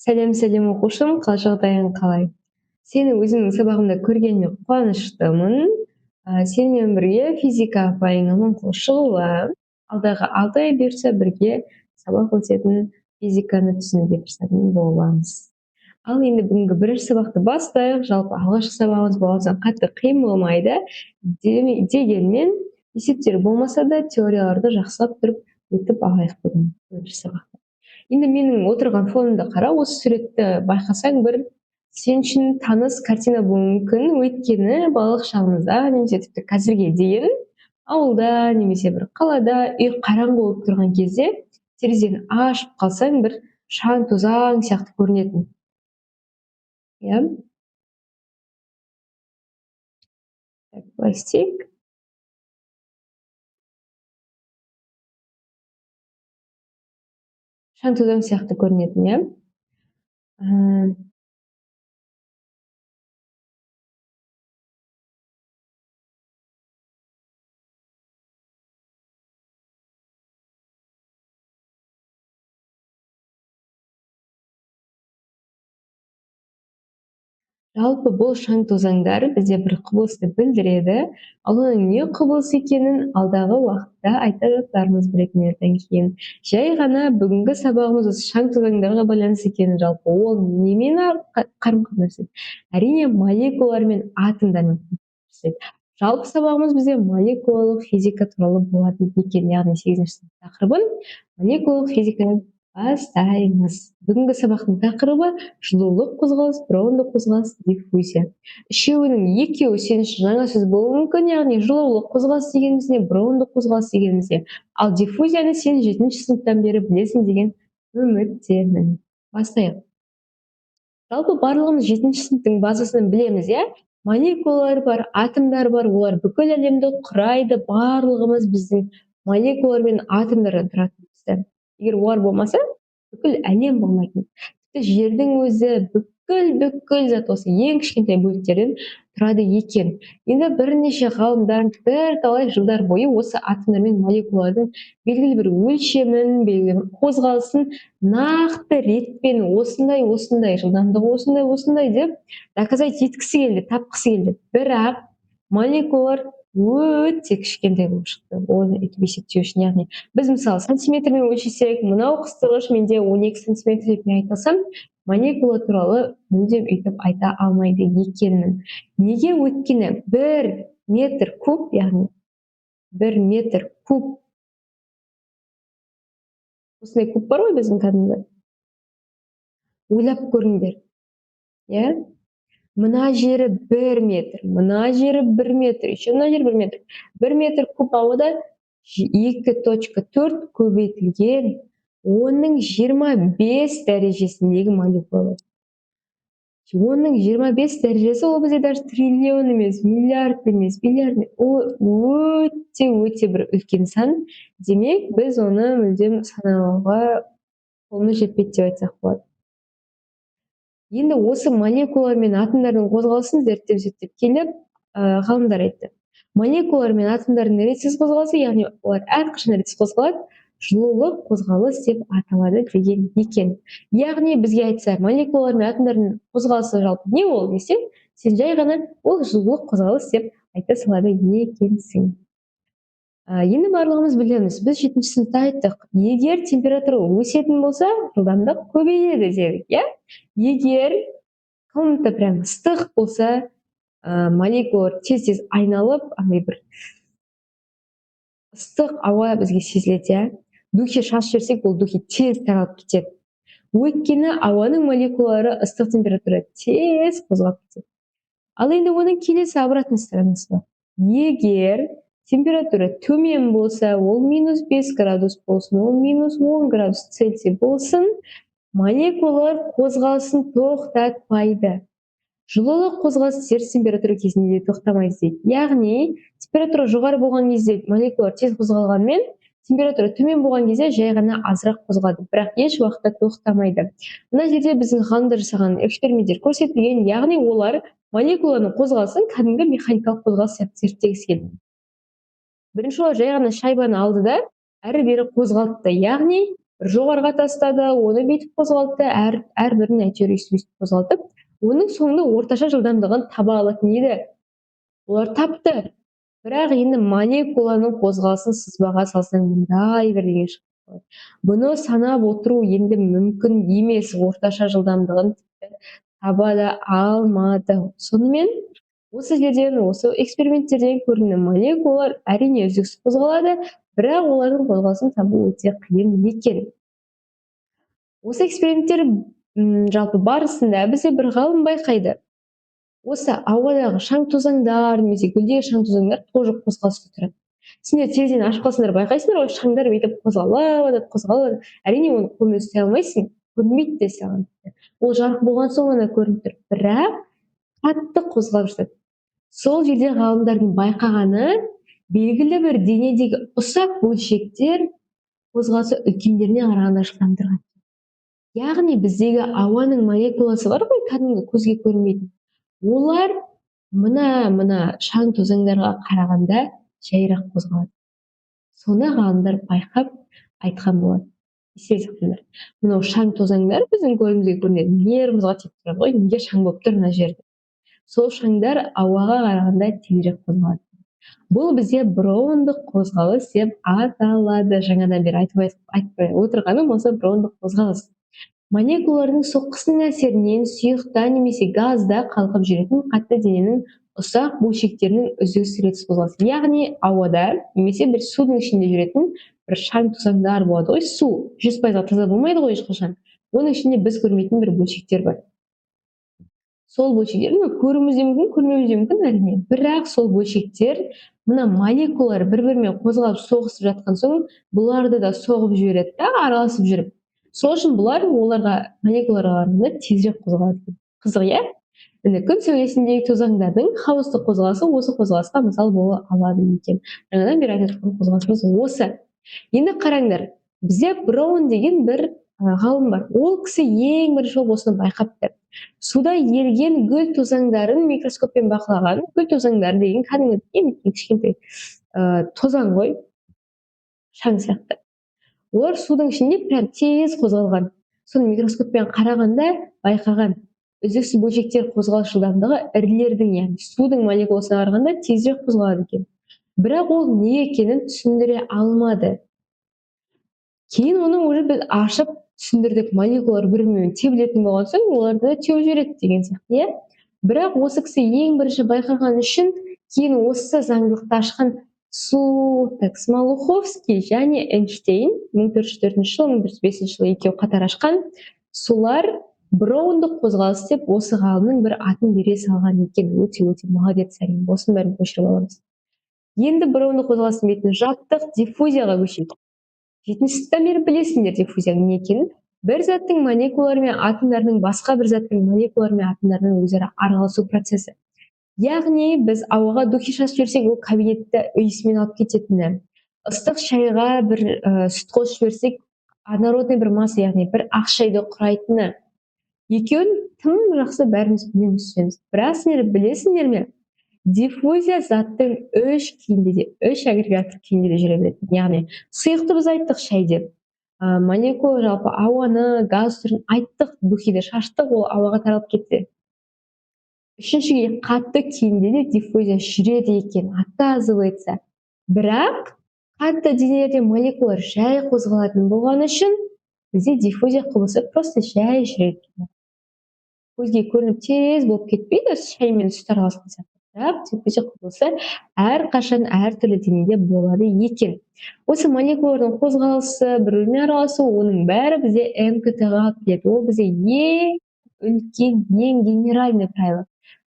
Сәлем оқушым, қал-жағдайың қалай? Сені өзімнің сабағымда көргеніме қуаныштымын. Сенімен бірге физика пәнінің аманқол шығуы, алдағы 6 ай бұйырса бірге сабақ өтетін физиканы түсінуге тырысатын боламыз. Ал енді бүгінгі бірінші сабақты бастайық. Жалпы алғашқы сабағымыз болғандықтан қатты қиын болмайды. Дегенмен есептер болмаса да теорияларды жақсылап тұрып өтіп алайық бүгін бірінші сабақта. Енді менің отырған фонымды қара, осы суретті байқасаң бір сен үшін таныс картина болуы мүмкін. Өйткені балалық шағымызда немесе тіпті қазірге дейін ауылда немесе бір қалада үй қараңғы болып тұрған кезде терезені ашып қалсаң бір шаң тозаң сияқты көрінетін. Иә? Былай істейік. Шаң тозаң сияқты көрінетін, иә? Жалпы бұл шаң тозаңдар бізде бір құбылысты білдіреді. Ал оның не құбылыс екенін алдағы уақытта айта жатармыз бір-екі кейін. Жай ғана бүгінгі сабағымыз осы шаң тозаңдарға байланысты екенін, жалпы ол немен қарым-қатынас? Әрине молекулалар мен атомдармен. Жалпы сабағымыз бізде молекулалық физика туралы болатын екен, яғни 8-ші сынып тақырыбын молекулалық физикадан бастаймыз. Бүгінгі сабақтың тақырыбы жылулық қозғалыс, броундық қозғалыс, диффузия. Екеуі сен үшін жаңа сөз болуы мүмкін, яғни жылулық қозғалыс дегеніміз не, броундық қозғалыс дегеніміз не. Ал диффузияны сен 7-ші сыныптан бері білесің деген үміттемін. Бастайық. Жалпы барлығымыз 7-ші сыныптың базасын білеміз, иә? Молекулалар бар, атомдар бар, олар бүкіл әлемді құрайды, барлығымыз біздің молекулалар мен атомдардан тұратынбыз. Егер олар болмаса, бүкіл әлем болмайтын. Тіпті жердің өзі бүкіл зат осы ең кішкентай бөліктерден тұрады екен. Енді бірнеше ғалымдар бірталай жылдар бойы осы атомдар мен молекулалардың белгілі бір өлшемін, белгілі бір қозғалысын нақты ретпен осындай, жылдамдығы осындай деп доказать еткісі келді, тапқысы келді. Бірақ молекулалар өте кішкентай болып шықты. Оны өйтіп есептеу үшін, яғни біз мысалы сантиметрмен өлшесек, мынау қыстырғыш менде 12 сантиметр деп мен айтасам, молекула туралы мүлдем өйтіп айта алмайды екенмін. Неге? Өйткені 1 метр куб, яғни 1 метр куб. Осындай куб бар ғой біздің кәдімгі. Ойлап көріңдер. Иә? Мына жері 1 метр, мына жері 1 метр, еще мына жері 1 метр. 1 метр куб ауада 2.4 көбейтілген, оның 25 дәрежесіндегі молекула. Оның 25 дәрежесі ол бізде даже триллион емес, миллиард емес, ол өте бір үлкен сан. Демек, біз оны мүлдем санауға қолымыз жетпейді деп айтсақ болады. Енді осы молекулалар мен атомдардың қозғалысын зерттеп келіп, ғалымдар айтты. Молекулалар мен атомдардың ретсіз қозғалысы, яғни олар әрқашан ретсіз қозғалады, жылулық қозғалыс деп аталады деген екен. Яғни бізге айтса, молекулалар мен атомдардың қозғалысы жалпы не ол десе, сен жай ғана ол жылулық қозғалыс деп айта салады екенсің. Енді барлығымыз білеміз, біз 7-ші сыныпта айттық, егер температура өсетін болса, жылдамдық көбейеді дедік, иә? Егер комната прям ыстық болса, молекулалар тез айналып, андай бір ыстық ауа бізге сезіледі, иә? Духи шашып жіберсек, бұл духи тез таралып кетеді. Өйткені ауаның молекулалары ыстық температура тез қозғалып кетеді. Ал енді оның келесі обратный сторонасы бар. Егер температура төмен болса, ол -5 градус болсын, ол -10 градус Цельсий болсын, молекулалар қозғалысын тоқтатпайды. Жылулық қозғалыс теріс температура кезінде тоқтамайды дейді. Яғни, температура жоғары болған кезде молекулалар тез қозғалғанмен, температура төмен болған кезде жай ғана азырақ қозғалады, бірақ еш уақытта тоқтамайды. Мына жерде біздің ғалымдар жасаған эксперименттер көрсетілген, яғни олар молекуланың қозғалысын кәдімгі механикалық қозғалыс зерттегісі келді. Бірінші олар жай ғана шайбаны алды да, әрі бері қозғалтты. Яғни, бір жоғарыға тастады, оны бүйтіп қозғалтты, әрбірін әйтеуір өйстіп қозғалтып, оның соңында орташа жылдамдығын таба алатын еді. Олар тапты. Бірақ енді молекуланың қозғалысын сызбаға салсаң мындай бірдеңе шығып қалады. Бұны санап отыру енді мүмкін емес, орташа жылдамдығын таба да алмады. Сонымен осы жерден, осы эксперименттерден көрінген молекулалар әрине үздіксіз қозғалады, бірақ олардың қозғалысын табу өте қиын екен. Осы эксперименттер жалпы барысында бізде бір ғалым байқайды. Осы ауадағы шаң-тозаңдар немесе гүлдегі шаң-тозаңдар тоже қозғалысқа тұрады. Сендер терезені ашып қалсаңдар байқайсыңдар ғой, шаңдар бүйтіп қозғалады. Әрине оны қолмен ұстай алмайсың, көрінбейді де саған. Ол жарық болған соң ғана көрініп тұр, бірақ қатты қозғалып жатады. Сол жерде ғалымдардың байқағаны, белгілі бір денедегі ұсақ бөлшектер қозғалысы үлкендеріне қарағанда жылдамдырған. Яғни біздегі ауаның молекуласы бар ғой, кәдімгі көзге көрінбейтін. Олар мына шаң-тозаңдарға қарағанда жайырақ қозғалады. Соны ғалымдар байқап айтқан болады. Есте сақтаңдар. Мынау шаң-тозаңдар біздің көзімізге көрінеді. Нервымызға тиіп тұрады ғой, неге шаң болып тұр мына жерде. Сол шаңдар ауаға қарағанда тезірек қозғалады. Бұл бізде броундық қозғалыс деп аталады. Жаңадан бері айтпай отырғаным осы броундық қозғалыс. Молекулалардың соққысының әсерінен сұйықта немесе газда қалқып жүретін қатты дененің ұсақ бөлшектерінің үздіксіз ретсіз қозғалысы. Яғни ауада немесе бір судың ішінде жүретін бір шаң-тозаңдар болады ғой. Су 100%-ға таза болмайды ғой ешқашан. Оның ішінде біз көрмейтін бір бөлшектер бар. Сол бөлшектер көруіміз де мүмкін, көрмеуіміз де мүмкін әрине. Бірақ сол бөлшектер мына молекулалар бір-бірімен қозғалып соғысып жатқан соң, бұларды да соғып жібереді да, араласып жүріп. Сол үшін бұлар оларға молекулаларға қарағанда тезірек қозғалады. Қызық, иә? Міне күн сәулесіндегі тозаңдардың хаостық қозғалысы осы қозғалысқа мысал бола алады екен. Жаңадан бері айтып жатқан қозғалысымыз осы. Енді қараңдар, бізде Браун деген бір ғалым бар. Ол кісі ең бірінші осыны байқапты. Суда еріген гүл тозаңдарын микроскоппен бақылаған. Гүл тозаңдары деген кәдімгі кішкентай тозаң ғой, шаң сияқты. Олар судың ішінде прям тез қозғалған. Соны микроскоппен қарағанда байқаған. Үздіксіз бөлшектер қозғалыс жылдамдығы ірілердің, яғни судың молекуласына қарағанда тезірек қозғалады екен. Бірақ ол не екенін түсіндіре алмады. Кейін оны уже біз ашып түсіндірдік, молекулалар бір-бірімен тебілетін болған соң оларды теуіп жібереді деген сияқты, иә? Бірақ осы кісі ең бірінші байқаған үшін кейін осы заңдылықты ашқан Смолуховский және Эйнштейн 1404 жылы, 1405 жылы екеуі қатар ашқан. Солар броундық қозғалыс деп осы ғалымның бір атын бере салған екен. Өте молодец, әрине. Осының бәрін көшіріп аламыз. Енді броундық қозғалыстың бетін жаптық, диффузияға көшейік. 7-ші сыныптан бері білесіңдер диффузияның не екенін. Бір заттың молекулалары мен атомдарының басқа бір заттың молекулалары мен атомдарының өзара араласу процесі. Яғни біз ауаға духи шашып жіберсек, ол кабинетті иісімен алып кететіні. Ыстық шайға бір сүт қосып жіберсек, однородный бір масса, яғни бір ақ шайды құрайтыны. Екеуін тым жақсы бәріміз білеміз. Бірақ сендер білесіңдер ме? Диффузия заттың 3 агрегаттық күйінде де жүре береді. Яғни сұйықты біз айттық шай деп. Молекула жалпы ауаны, газ түрін айттық, духиді шаштық, ол ауаға таралып кетті. Үшіншіге қатты күйінде де диффузия жүреді екен, оказывается. Бірақ қатты денелерде молекулалар жай қозғалатын болған үшін бізде диффузия құбылысы просто жай жүреді. Көзге көрініп тез болып кетпейді, шай мен сүт араласқан сияқты. Бірақ диффузия құбылысы әрқашан әртүрлі денеде болады екен. Осы молекулалардың қозғалысы, бір-бірімен араласу, оның бәрі бізде МКТ-ға келеді. Ол бізде ең үлкен, ең генеральный правило.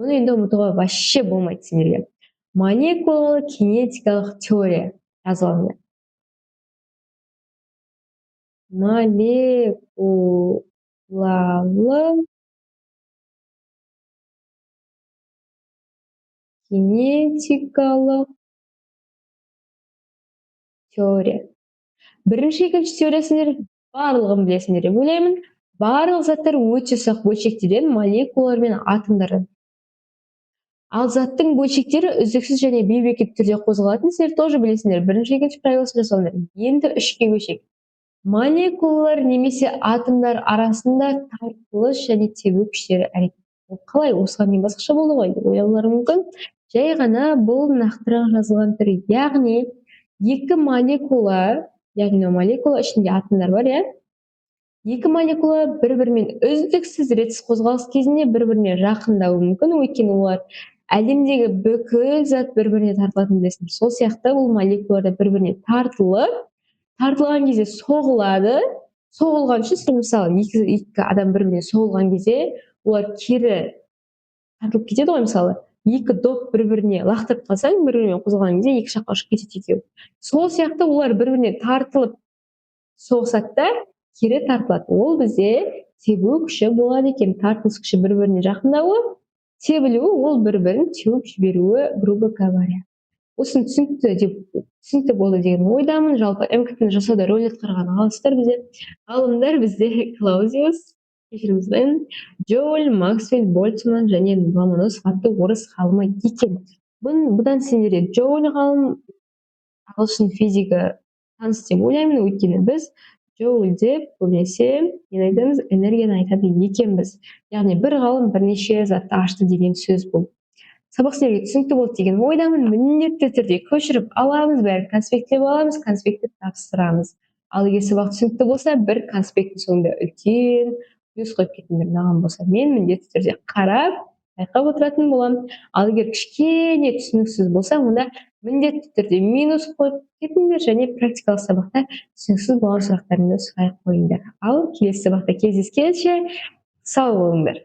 Оны енді ұмытуға вообще болмайды сендерге. Молекулалы кинетикалық теория жазылады. Молекулалы кинетикалық теория. Бірінші, екінші теориясында барлығын білесіңдер деп ойлаймын. Барлық заттар өте ұсақ бөлшектерден, молекулалар мен атомдардан. Ал заттың бөлшектері үздіксіз және бейберекетті түрде қозғалатын, сендер тоже білесіңдер. Бірінші, екінші правиласын жасаңдар. Енді үшке көшейік. Молекулалар немесе атомдар арасында тартылыс және тебу күштері әрекет етеді. Қалай? Осыған дейін басқаша болды ғой деп ойлаулары мүмкін. Жай ғана бұл нақтырақ жазылған түрі. Яғни екі молекула ішінде атомдар бар, иә? Екі молекула бір-бірімен үздіксіз ретсіз қозғалыс кезінде бір-біріне жақындауы мүмкін, өйткені олар әлемдегі бүкіл зат бір-біріне тартылатын білесің. Сол сияқты бұл молекулалар бір-біріне тартылған кезде соғылады. Соғылған үшін сен мысалы екі адам бір-біріне соғылған кезде олар кері тартылып кетеді ғой, мысалы. Екі доп бір-біріне лақтырып қалсаң, бір-бірімен қозғалған кезде екі жаққа ұшып кетеді екеуі. Сол сияқты олар бір-біріне тартылып соғысады да кері тартылады. Ол бізде тебу күші болады екен. Тартылыс күші бір-біріне жақындауы, тебілуі ол бір-бірін теуіп жіберуі, грубо говоря. Осыны түсінікті болды деген ойдамын. Жалпы МКТ-ны жасауда рөл атқарған ғалымдар бізде Клаузиус, кешіріңізбен, Джоуль, Максвелл, Больцман және Ломоносов атты орыс ғалымы екен. Бұдан сендерде Джоуль ғалым, ағылшын физигі таныс деп ойлаймын, өйткені біз Джоуль деп көбінесе энергияны айтады екенбіз. Яғни бір ғалым бірнеше затты ашты деген сөз бұл. Сабақ сіздерге түсінікті болды деген ойдамын. Міндетті түрде көшіріп аламыз, бәрін конспекттеп аламыз, конспектті тапсырамыз. Ал егер сабақ түсінікті болса, бір конспекттің соңында үлкен плюс қойып кетіңдер. Маған болса, мен міндетті түрде қарап, байқап отыратын боламын. Ал егер кішкене түсініксіз болса, онда міндетті түрде минус қойып кетіңдер және практикалық сабақта түсініксіз болған сұрақтарыңды сұрай қойыңдар. Ал келесі сабақта кездескенше сау болыңдар.